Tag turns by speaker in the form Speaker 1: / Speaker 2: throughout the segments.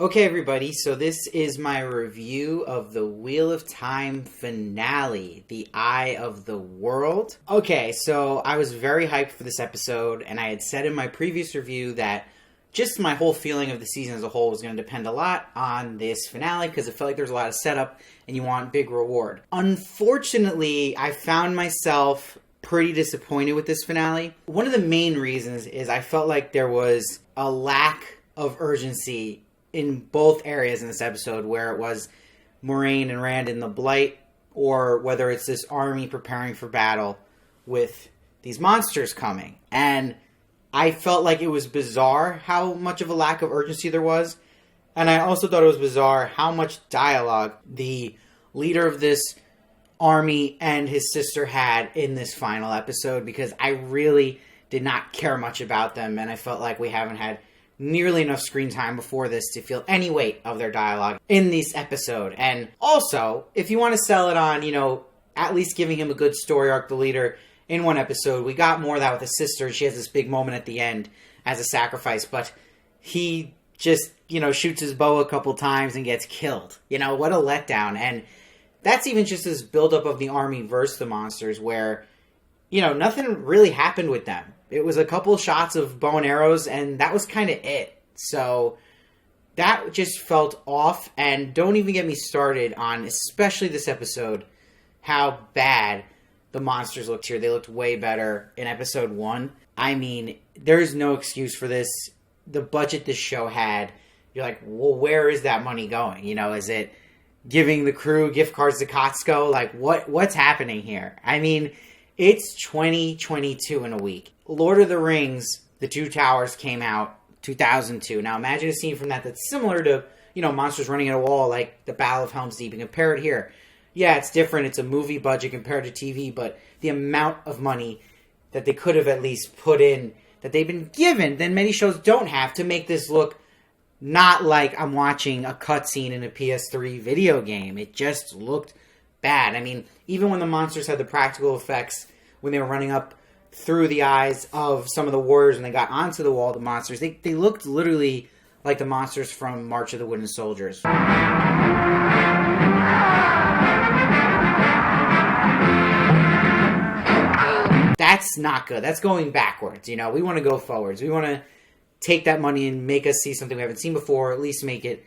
Speaker 1: Okay, everybody, so this is my review of the Wheel of Time finale, The Eye of the World. Okay, so I was very hyped for this episode, and I had said in my previous review that just my whole feeling of the season as a whole was going to depend a lot on this finale, because it felt like there was a lot of setup, and you want big reward. Unfortunately, I found myself pretty disappointed with this finale. One of the main reasons is I felt like there was a lack of urgency in both areas in this episode, where it was Moiraine and Rand in the Blight, or whether it's this army preparing for battle with these monsters coming. And I felt like it was bizarre how much of a lack of urgency there was. And I also thought it was bizarre how much dialogue the leader of this army and his sister had in this final episode, because I really did not care much about them, and I felt like we haven't had nearly enough screen time before this to feel any weight of their dialogue in this episode. And also, if you want to sell it on, at least giving him a good story arc, the leader, in one episode, we got more of that with his sister. She has this big moment at the end as a sacrifice, but he just, shoots his bow a couple times and gets killed. What a letdown. And that's even just this buildup of the army versus the monsters, where, nothing really happened with them. It was a couple shots of bow and arrows, and that was kind of it. So that just felt off, and don't even get me started on, especially this episode, how bad the monsters looked here. They looked way better in episode 1. I mean, there's no excuse for this. The budget this show had, you're like, well, where is that money going? Is it giving the crew gift cards to Costco? Like, what's happening here? I mean, it's 2022 in a week. Lord of the Rings, The Two Towers came out 2002. Now imagine a scene from that's similar to, monsters running at a wall like the Battle of Helm's Deep, and compare it here. Yeah, it's different. It's a movie budget compared to TV, but the amount of money that they could have at least put in, that they've been given, that many shows don't have, to make this look not like I'm watching a cutscene in a PS3 video game. It just looked bad. I mean, even when the monsters had the practical effects, when they were running up through the eyes of some of the warriors and they got onto the wall, the monsters, they looked literally like the monsters from March of the Wooden Soldiers. That's not good. That's going backwards. We want to go forwards. We want to take that money and make us see something we haven't seen before, or at least make it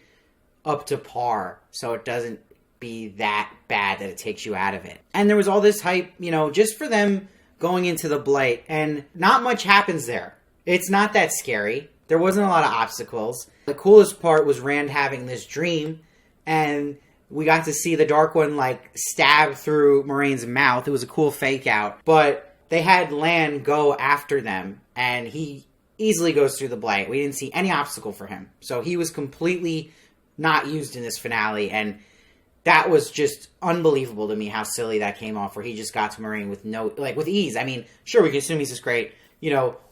Speaker 1: up to par, so it doesn't be that bad that it takes you out of it. And there was all this hype, just for them going into the Blight, and not much happens there. It's not that scary. There wasn't a lot of obstacles. The coolest part was Rand having this dream, and we got to see the Dark One, stab through Moraine's mouth. It was a cool fake out. But they had Lan go after them, and he easily goes through the Blight. We didn't see any obstacle for him. So he was completely not used in this finale, and that was just unbelievable to me how silly that came off, where he just got to Moiraine with ease. I mean, sure, we can assume he's this great,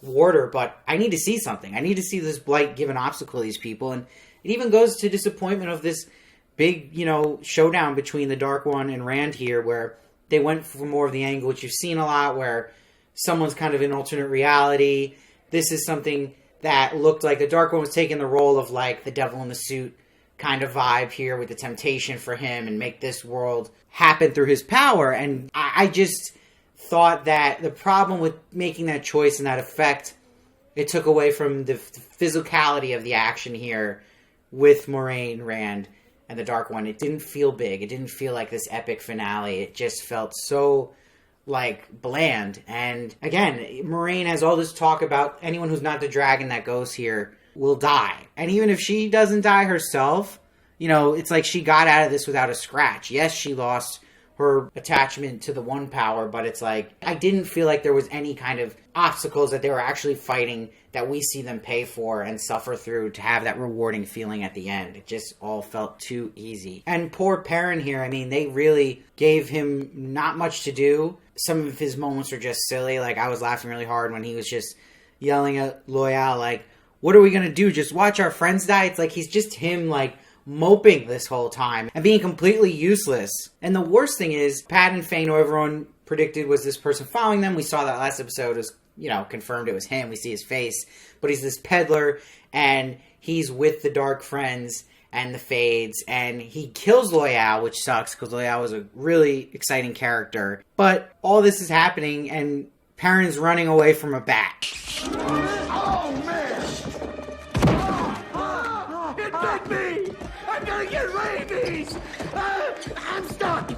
Speaker 1: warder, but I need to see something. I need to see this Blight give an obstacle to these people, and it even goes to disappointment of this big, showdown between the Dark One and Rand here, where they went for more of the angle, which you've seen a lot, where someone's kind of in alternate reality. This is something that looked like the Dark One was taking the role of, the devil in the suit kind of vibe here, with the temptation for him, and make this world happen through his power. And I just thought that the problem with making that choice and that effect, it took away from the physicality of the action here with Moiraine, Rand, and the Dark One. It didn't feel big. It didn't feel like this epic finale. It just felt so bland. And again, Moiraine has all this talk about anyone who's not the dragon that goes here will die. And even if she doesn't die herself, it's like she got out of this without a scratch. Yes, she lost her attachment to the one power, but it's like, I didn't feel like there was any kind of obstacles that they were actually fighting that we see them pay for and suffer through to have that rewarding feeling at the end. It just all felt too easy. And poor Perrin here, I mean, they really gave him not much to do. Some of his moments are just silly. I was laughing really hard when he was just yelling at Loyal, what are we going to do? Just watch our friends die? It's like he's just him, moping this whole time and being completely useless. And the worst thing is, Pat and Fane, who everyone predicted was this person following them. We saw that last episode was, confirmed it was him. We see his face. But he's this peddler, and he's with the Dark Friends, and the fades, and he kills Loyal, which sucks because Loyal was a really exciting character. But all this is happening, and Perrin's running away from a bat.
Speaker 2: Oh, man! It bit me! I'm gonna get rabies! I'm stuck!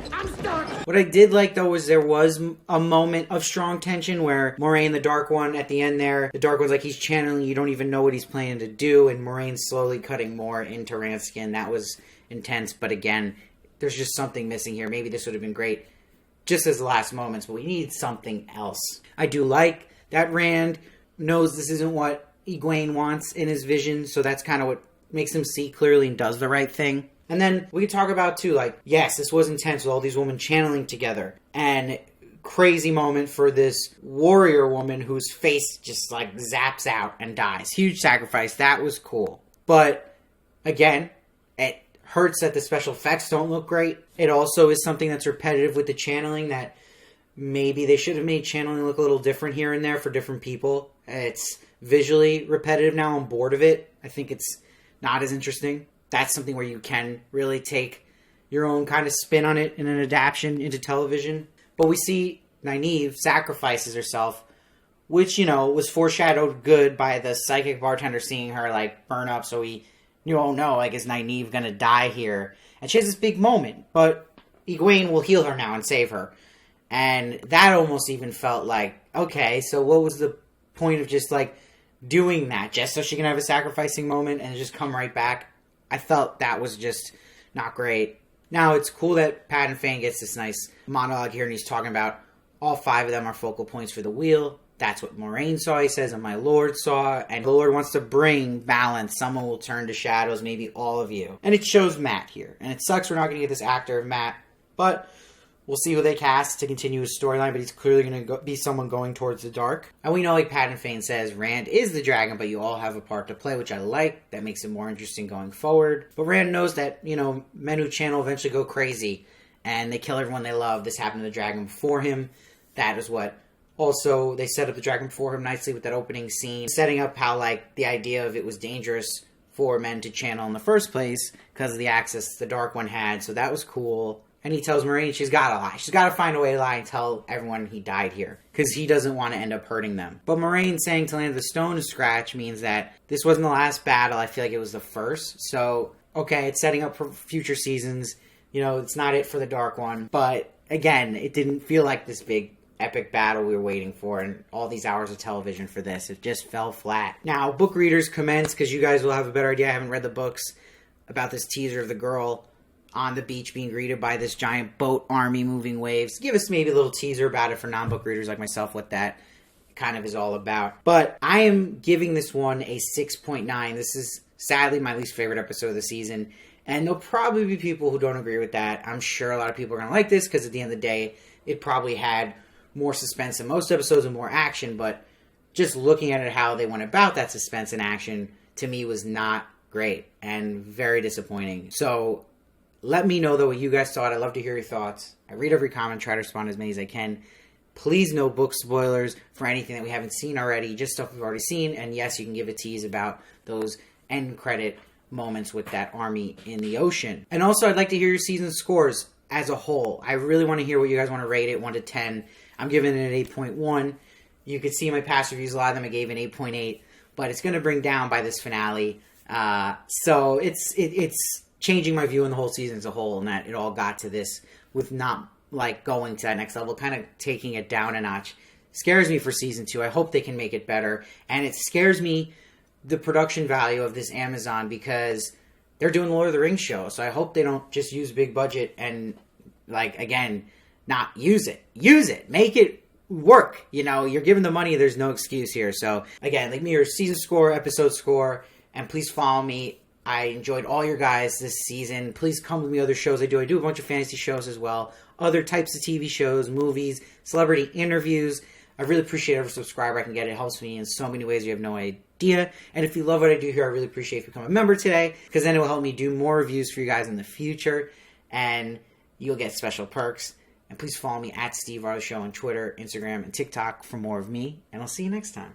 Speaker 1: What I did like, though, was there was a moment of strong tension where Moiraine, the Dark One, at the end there, the Dark One's like, he's channeling, you don't even know what he's planning to do, and Moraine's slowly cutting more into Rand's skin. That was intense, but again, there's just something missing here. Maybe this would have been great just as the last moments, but we need something else. I do like that Rand knows this isn't what Egwene wants in his vision, so that's kind of what makes him see clearly and does the right thing. And then we could talk about, too, like, yes, this was intense with all these women channeling together. And crazy moment for this warrior woman whose face just, like, zaps out and dies. Huge sacrifice. That was cool. But, again, it hurts that the special effects don't look great. It also is something that's repetitive with the channeling that maybe they should have made channeling look a little different here and there for different people. It's visually repetitive now. I'm bored of it. I think it's not as interesting. That's something where you can really take your own kind of spin on it in an adaptation into television. But we see Nynaeve sacrifices herself, which, you know, was foreshadowed good by the psychic bartender seeing her, like, burn up. So he knew, oh no, like, is Nynaeve going to die here? And she has this big moment, but Egwene will heal her now and save her. And that almost even felt like, okay, so what was the point of just, like, doing that? Just so she can have a sacrificing moment and just come right back? I felt that was just not great. Now, it's cool that Padan Fain gets this nice monologue here, and he's talking about all 5 of them are focal points for the wheel. That's what Moiraine saw, he says, and my lord saw. And the lord wants to bring balance. Someone will turn to shadows, maybe all of you. And it shows Matt here. And it sucks we're not going to get this actor, Matt. But we'll see who they cast to continue his storyline, but he's clearly going to be someone going towards the dark. And we know, like Padan Fain says, Rand is the dragon, but you all have a part to play, which I like. That makes it more interesting going forward. But Rand knows that, you know, men who channel eventually go crazy, and they kill everyone they love. This happened to the dragon before him. That is what... Also, they set up the dragon before him nicely with that opening scene, setting up how, like, the idea of it was dangerous for men to channel in the first place because of the access the Dark One had, so that was cool. And he tells Moiraine she's got to lie. She's got to find a way to lie and tell everyone he died here. Because he doesn't want to end up hurting them. But Moiraine saying to land the stone to scratch means that this wasn't the last battle. I feel like it was the first. So, okay, it's setting up for future seasons. You know, it's not it for the Dark One. But, again, it didn't feel like this big epic battle we were waiting for. And all these hours of television for this. It just fell flat. Now, book readers commence, because you guys will have a better idea. I haven't read the books about this teaser of the girl on the beach being greeted by this giant boat army moving waves. Give us maybe a little teaser about it for non-book readers like myself, what that kind of is all about. But I am giving this one a 6.9. This is sadly my least favorite episode of the season. And there'll probably be people who don't agree with that. I'm sure a lot of people are going to like this because at the end of the day, it probably had more suspense than most episodes and more action. But just looking at it, how they went about that suspense and action, to me was not great and very disappointing. So let me know, though, what you guys thought. I'd love to hear your thoughts. I read every comment, try to respond as many as I can. Please no book spoilers for anything that we haven't seen already, just stuff we've already seen. And yes, you can give a tease about those end credit moments with that army in the ocean. And also, I'd like to hear your season scores as a whole. I really want to hear what you guys want to rate it, 1 to 10. I'm giving it an 8.1. You could see my past reviews, a lot of them I gave an 8.8. But it's going to bring down by this finale. So it's changing my view on the whole season as a whole, and that it all got to this with not, like, going to that next level, kind of taking it down a notch. Scares me for season 2. I hope they can make it better. And it scares me, the production value of this Amazon, because they're doing the Lord of the Rings show. So I hope they don't just use big budget and, like, again, not use it. Use it. Make it work. You know, you're giving the money. There's no excuse here. So, again, leave me your season score, episode score, and please follow me. I enjoyed all your guys this season. Please come with me other shows I do. I do a bunch of fantasy shows as well. Other types of TV shows, movies, celebrity interviews. I really appreciate every subscriber I can get. It helps me in so many ways you have no idea. And if you love what I do here, I really appreciate if you become a member today, because then it will help me do more reviews for you guys in the future. And you'll get special perks. And please follow me at Steve Varley Show on Twitter, Instagram, and TikTok for more of me. And I'll see you next time.